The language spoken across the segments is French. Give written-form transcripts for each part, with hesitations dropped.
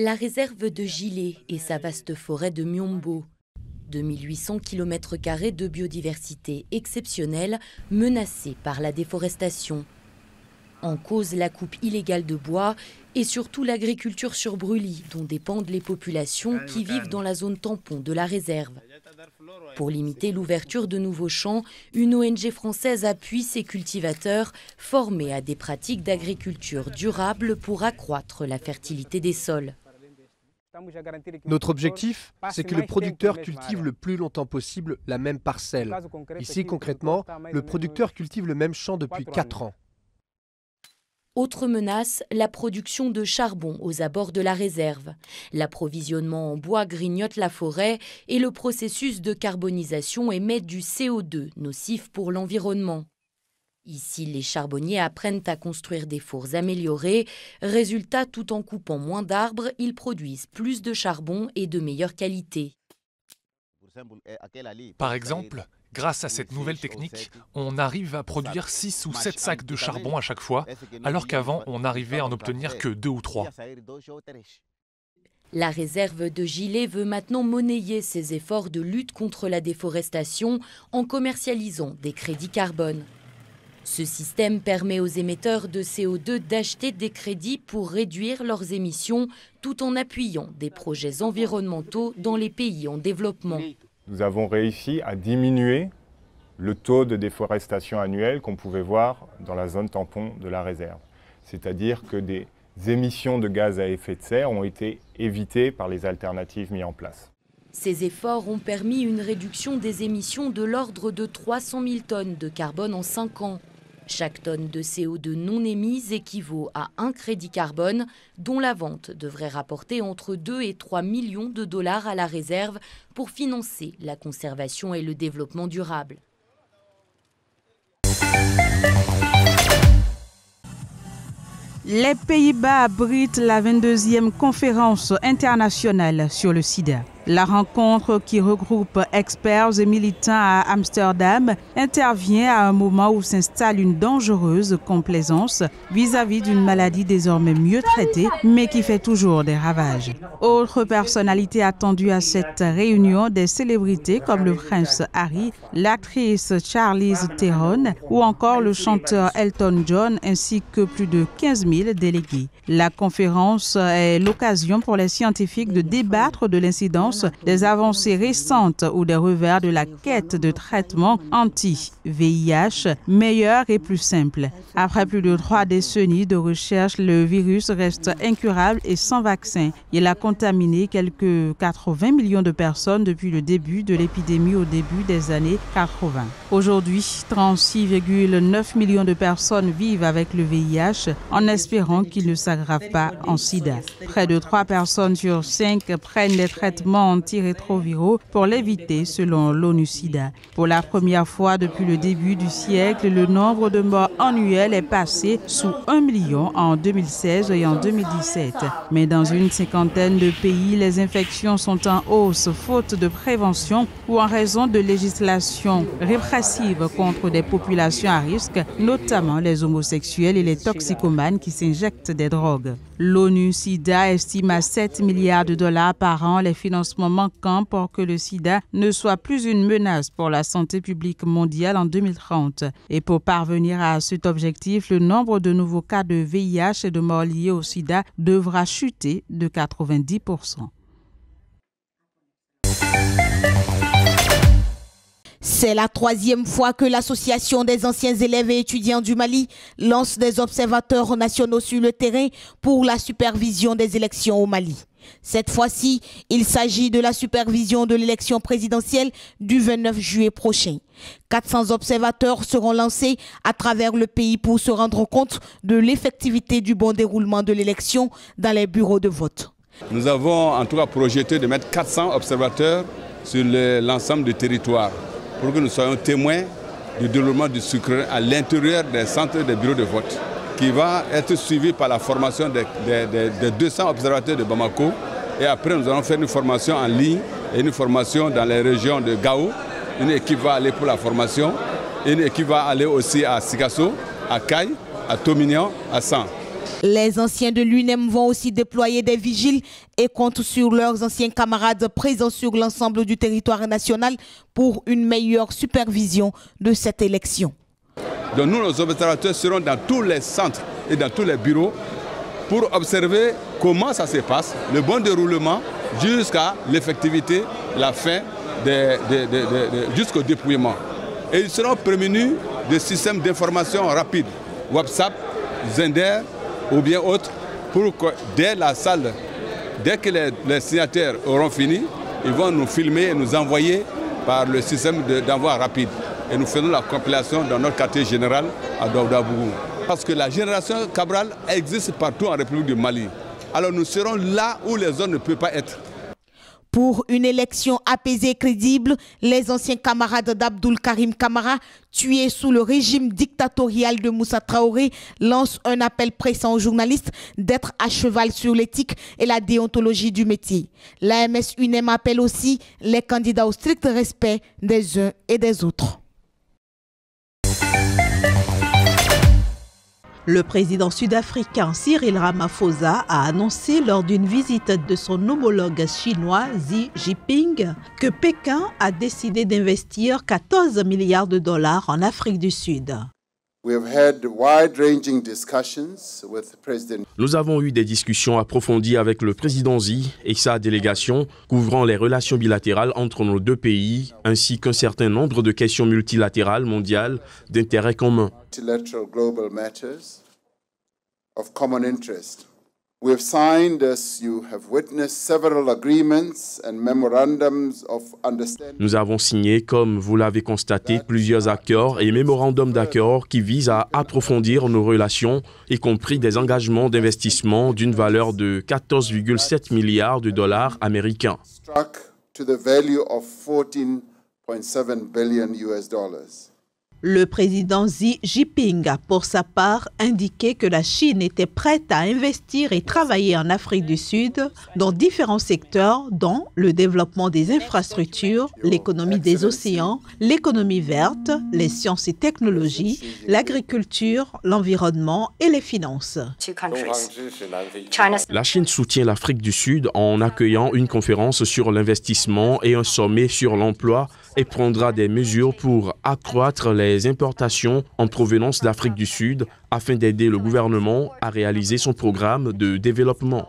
La réserve de Gilet et sa vaste forêt de Miombo. 2800 km² de biodiversité exceptionnelle menacée par la déforestation. En cause la coupe illégale de bois et surtout l'agriculture sur brûlis dont dépendent les populations qui vivent dans la zone tampon de la réserve. Pour limiter l'ouverture de nouveaux champs, une ONG française appuie ses cultivateurs formés à des pratiques d'agriculture durable pour accroître la fertilité des sols. Notre objectif, c'est que le producteur cultive le plus longtemps possible la même parcelle. Ici, concrètement, le producteur cultive le même champ depuis 4 ans. Autre menace, la production de charbon aux abords de la réserve. L'approvisionnement en bois grignote la forêt et le processus de carbonisation émet du CO2 nocif pour l'environnement. Ici, les charbonniers apprennent à construire des fours améliorés. Résultat, tout en coupant moins d'arbres, ils produisent plus de charbon et de meilleure qualité. Par exemple, grâce à cette nouvelle technique, on arrive à produire 6 ou 7 sacs de charbon à chaque fois, alors qu'avant, on n'arrivait à en obtenir que 2 ou 3. La réserve de Gilet veut maintenant monnayer ses efforts de lutte contre la déforestation en commercialisant des crédits carbone. Ce système permet aux émetteurs de CO2 d'acheter des crédits pour réduire leurs émissions tout en appuyant des projets environnementaux dans les pays en développement. Nous avons réussi à diminuer le taux de déforestation annuel qu'on pouvait voir dans la zone tampon de la réserve. C'est-à-dire que des émissions de gaz à effet de serre ont été évitées par les alternatives mises en place. Ces efforts ont permis une réduction des émissions de l'ordre de 300 000 tonnes de carbone en 5 ans. Chaque tonne de CO2 non émise équivaut à un crédit carbone dont la vente devrait rapporter entre 2 et 3 millions de dollars à la réserve pour financer la conservation et le développement durable. Les Pays-Bas abritent la 22e conférence internationale sur le sida. La rencontre, qui regroupe experts et militants à Amsterdam, intervient à un moment où s'installe une dangereuse complaisance vis-à-vis d'une maladie désormais mieux traitée, mais qui fait toujours des ravages. Autres personnalités attendues à cette réunion, des célébrités comme le prince Harry, l'actrice Charlize Theron ou encore le chanteur Elton John, ainsi que plus de 15 000 délégués. La conférence est l'occasion pour les scientifiques de débattre de l'incidence des avancées récentes ou des revers de la quête de traitement anti-VIH meilleur et plus simple. Après plus de 3 décennies de recherche, le virus reste incurable et sans vaccin. Il a contaminé quelques 80 millions de personnes depuis le début de l'épidémie au début des années 80. Aujourd'hui, 36,9 millions de personnes vivent avec le VIH en espérant qu'il ne s'aggrave pas en sida. Près de 3 personnes sur 5 prennent des traitements antirétroviraux pour l'éviter selon l'ONU-SIDA. Pour la première fois depuis le début du siècle, le nombre de morts annuels est passé sous 1 million en 2016 et en 2017. Mais dans une cinquantaine de pays, les infections sont en hausse faute de prévention ou en raison de législation répressive contre des populations à risque, notamment les homosexuels et les toxicomanes qui s'injectent des drogues. L'ONU-SIDA estime à 7 milliards de dollars par an les financements manquants pour que le sida ne soit plus une menace pour la santé publique mondiale en 2030. Et pour parvenir à cet objectif, le nombre de nouveaux cas de VIH et de morts liés au sida devra chuter de 90%. C'est la 3e fois que l'Association des anciens élèves et étudiants du Mali lance des observateurs nationaux sur le terrain pour la supervision des élections au Mali. Cette fois-ci, il s'agit de la supervision de l'élection présidentielle du 29 juillet prochain. 400 observateurs seront lancés à travers le pays pour se rendre compte de l'effectivité du bon déroulement de l'élection dans les bureaux de vote. Nous avons en tout cas projeté de mettre 400 observateurs sur l'ensemble du territoire pour que nous soyons témoins du déroulement du scrutin à l'intérieur des centres des bureaux de vote, qui va être suivi par la formation de 200 observateurs de Bamako. Et après, nous allons faire une formation en ligne et une formation dans les régions de Gao. Une équipe va aller pour la formation. Une équipe va aller aussi à Sikasso, à Kaye, à Tomignan, à San. Les anciens de l'UNEM vont aussi déployer des vigiles et comptent sur leurs anciens camarades présents sur l'ensemble du territoire national pour une meilleure supervision de cette élection. Donc nous, nos observateurs, seront dans tous les centres et dans tous les bureaux pour observer comment ça se passe, le bon déroulement jusqu'à l'effectivité, la fin, jusqu'au dépouillement. Et ils seront prémunus de systèmes d'information rapides, WhatsApp, Zender ou bien autres, pour que dès la salle, dès que les signataires auront fini, ils vont nous filmer et nous envoyer par le système d'envoi rapide. Et nous faisons la compilation dans notre quartier général à Douadabougou. Parce que la génération Cabral existe partout en République du Mali. Alors nous serons là où les autres ne peuvent pas être. Pour une élection apaisée et crédible, les anciens camarades d'Abdoul Karim Camara, tués sous le régime dictatorial de Moussa Traoré, lancent un appel pressant aux journalistes d'être à cheval sur l'éthique et la déontologie du métier. L'AMS UNEM appelle aussi les candidats au strict respect des uns et des autres. Le président sud-africain Cyril Ramaphosa a annoncé lors d'une visite de son homologue chinois Xi Jinping que Pékin a décidé d'investir 14 milliards de dollars en Afrique du Sud. Nous avons eu des discussions approfondies avec le président Xi et sa délégation couvrant les relations bilatérales entre nos deux pays ainsi qu'un certain nombre de questions multilatérales mondiales d'intérêt commun. We have signed, as you have witnessed, several agreements and memorandums of understanding. Nous avons signé, comme vous l'avez constaté, plusieurs accords et mémorandums d'accord qui visent à approfondir nos relations, y compris des engagements d'investissement d'une valeur de 14,7 milliards de dollars américains. Struck to the value of 14.7 billion US dollars. Le président Xi Jinping a pour sa part indiqué que la Chine était prête à investir et travailler en Afrique du Sud dans différents secteurs, dont le développement des infrastructures, l'économie des océans, l'économie verte, les sciences et technologies, l'agriculture, l'environnement et les finances. La Chine soutient l'Afrique du Sud en accueillant une conférence sur l'investissement et un sommet sur l'emploi et prendra des mesures pour accroître les importations en provenance d'Afrique du Sud afin d'aider le gouvernement à réaliser son programme de développement.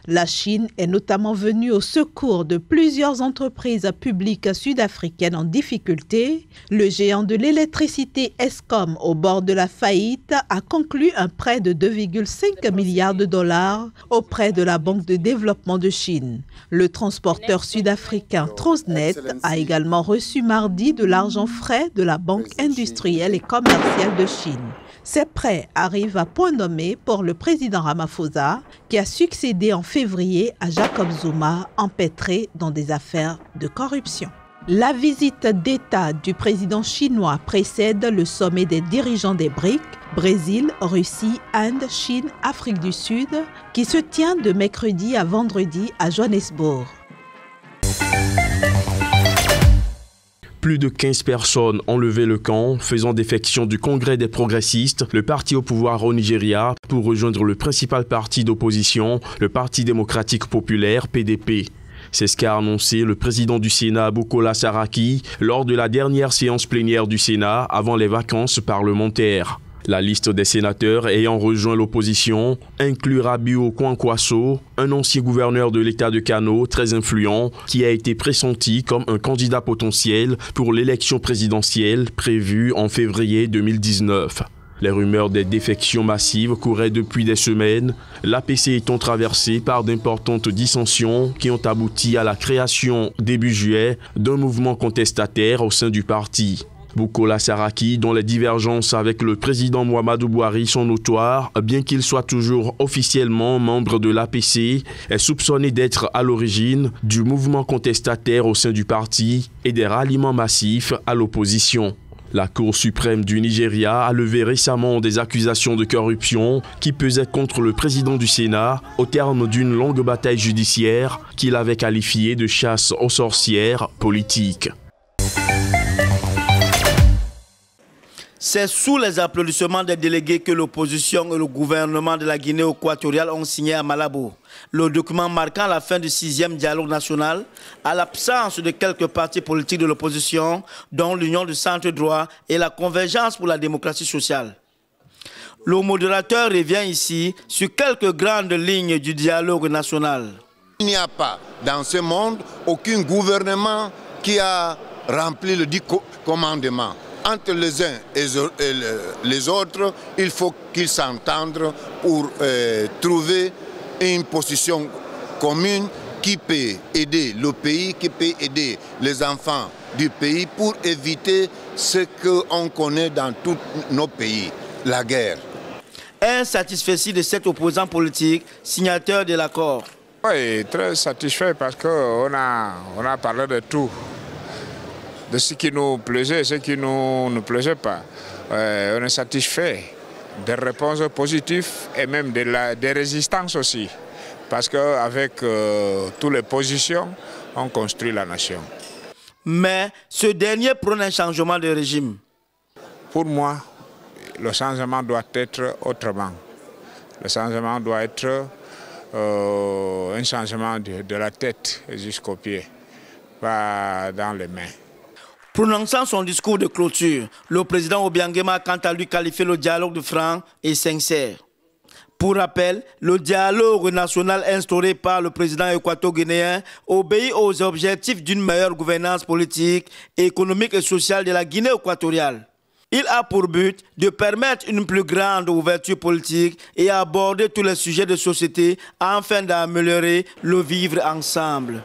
La Chine est notamment venue au secours de plusieurs entreprises publiques sud-africaines en difficulté. Le géant de l'électricité Eskom, au bord de la faillite, a conclu un prêt de 2,5 milliards de dollars auprès de la Banque de développement de Chine. Le transporteur sud-africain Transnet a également reçu mardi de l'argent frais de la Banque industrielle et commerciale de Chine. Ces prêts arrivent à point nommé pour le président Ramaphosa, qui a succédé en février à Jacob Zuma, empêtré dans des affaires de corruption. La visite d'État du président chinois précède le sommet des dirigeants des BRICS, Brésil, Russie, Inde, Chine, Afrique du Sud, qui se tient de mercredi à vendredi à Johannesburg. Plus de 15 personnes ont levé le camp, faisant défection du Congrès des progressistes, le parti au pouvoir au Nigeria, pour rejoindre le principal parti d'opposition, le Parti démocratique populaire, PDP. C'est ce qu'a annoncé le président du Sénat, Bukola Saraki, lors de la dernière séance plénière du Sénat avant les vacances parlementaires. La liste des sénateurs ayant rejoint l'opposition inclut Rabiu Kwankwaso, un ancien gouverneur de l'État de Kano très influent qui a été pressenti comme un candidat potentiel pour l'élection présidentielle prévue en février 2019. Les rumeurs des défections massives couraient depuis des semaines, l'APC étant traversée par d'importantes dissensions qui ont abouti à la création début juillet d'un mouvement contestataire au sein du parti. Bukola Saraki, dont les divergences avec le président Muhammadu Buhari sont notoires, bien qu'il soit toujours officiellement membre de l'APC, est soupçonné d'être à l'origine du mouvement contestataire au sein du parti et des ralliements massifs à l'opposition. La Cour suprême du Nigeria a levé récemment des accusations de corruption qui pesaient contre le président du Sénat au terme d'une longue bataille judiciaire qu'il avait qualifiée de chasse aux sorcières politiques. C'est sous les applaudissements des délégués que l'opposition et le gouvernement de la Guinée équatoriale ont signé à Malabo le document marquant la fin du 6e dialogue national, à l'absence de quelques partis politiques de l'opposition, dont l'Union du centre-droit et la Convergence pour la démocratie sociale. Le modérateur revient ici sur quelques grandes lignes du dialogue national. Il n'y a pas dans ce monde aucun gouvernement qui a rempli le dit commandement. Entre les uns et les autres, il faut qu'ils s'entendent pour trouver une position commune qui peut aider le pays, qui peut aider les enfants du pays pour éviter ce qu'on connaît dans tous nos pays, la guerre. Insatisfait de cet opposant politique, signataire de l'accord. Oui, très satisfait parce qu'on a parlé de tout. De ce qui nous plaisait et ce qui ne nous plaisait pas. On est satisfait des réponses positives et même des résistances aussi. Parce qu'avec toutes les positions, on construit la nation. Mais ce dernier prône un changement de régime. Pour moi, le changement doit être autrement. Le changement doit être un changement de la tête jusqu'aux pieds, pas dans les mains. Prononçant son discours de clôture, le président Obiangema a quant à lui qualifié le dialogue de franc et sincère. Pour rappel, le dialogue national instauré par le président équato-guinéen obéit aux objectifs d'une meilleure gouvernance politique, économique et sociale de la Guinée équatoriale. Il a pour but de permettre une plus grande ouverture politique et aborder tous les sujets de société afin d'améliorer le vivre ensemble.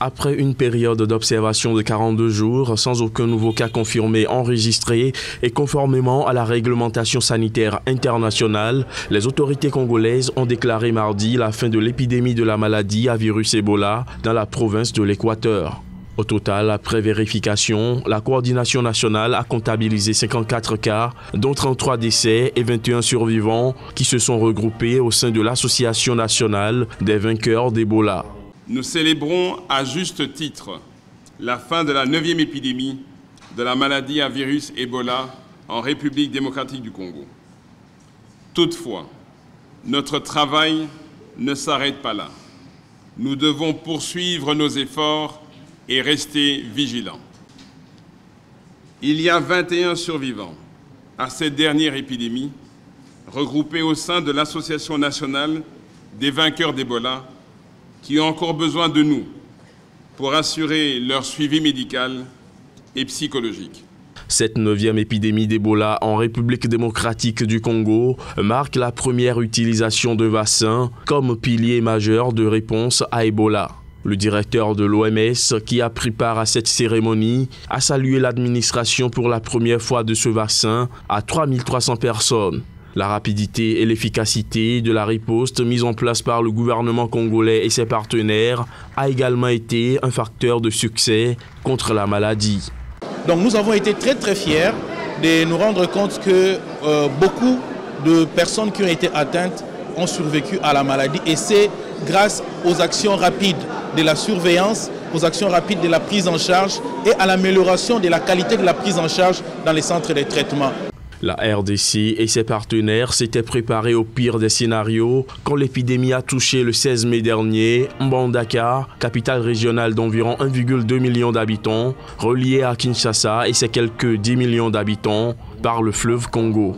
Après une période d'observation de 42 jours, sans aucun nouveau cas confirmé enregistré et conformément à la réglementation sanitaire internationale, les autorités congolaises ont déclaré mardi la fin de l'épidémie de la maladie à virus Ebola dans la province de l'Équateur. Au total, après vérification, la coordination nationale a comptabilisé 54 cas, dont 33 décès et 21 survivants qui se sont regroupés au sein de l'Association nationale des vainqueurs d'Ebola. Nous célébrons à juste titre la fin de la 9e épidémie de la maladie à virus Ebola en République démocratique du Congo. Toutefois, notre travail ne s'arrête pas là. Nous devons poursuivre nos efforts et rester vigilants. Il y a 21 survivants à cette dernière épidémie, regroupés au sein de l'Association nationale des vainqueurs d'Ebola, qui ont encore besoin de nous pour assurer leur suivi médical et psychologique. Cette 9e épidémie d'Ebola en République démocratique du Congo marque la première utilisation de vaccins comme pilier majeur de réponse à Ebola. Le directeur de l'OMS, qui a pris part à cette cérémonie, a salué l'administration pour la première fois de ce vaccin à 3300 personnes. La rapidité et l'efficacité de la riposte mise en place par le gouvernement congolais et ses partenaires a également été un facteur de succès contre la maladie. Donc nous avons été très fiers de nous rendre compte que beaucoup de personnes qui ont été atteintes ont survécu à la maladie et c'est grâce aux actions rapides de la surveillance, aux actions rapides de la prise en charge et à l'amélioration de la qualité de la prise en charge dans les centres de traitement. La RDC et ses partenaires s'étaient préparés au pire des scénarios quand l'épidémie a touché le 16 mai dernier Mbandaka, capitale régionale d'environ 1,2 million d'habitants, reliée à Kinshasa et ses quelques 10 millions d'habitants par le fleuve Congo.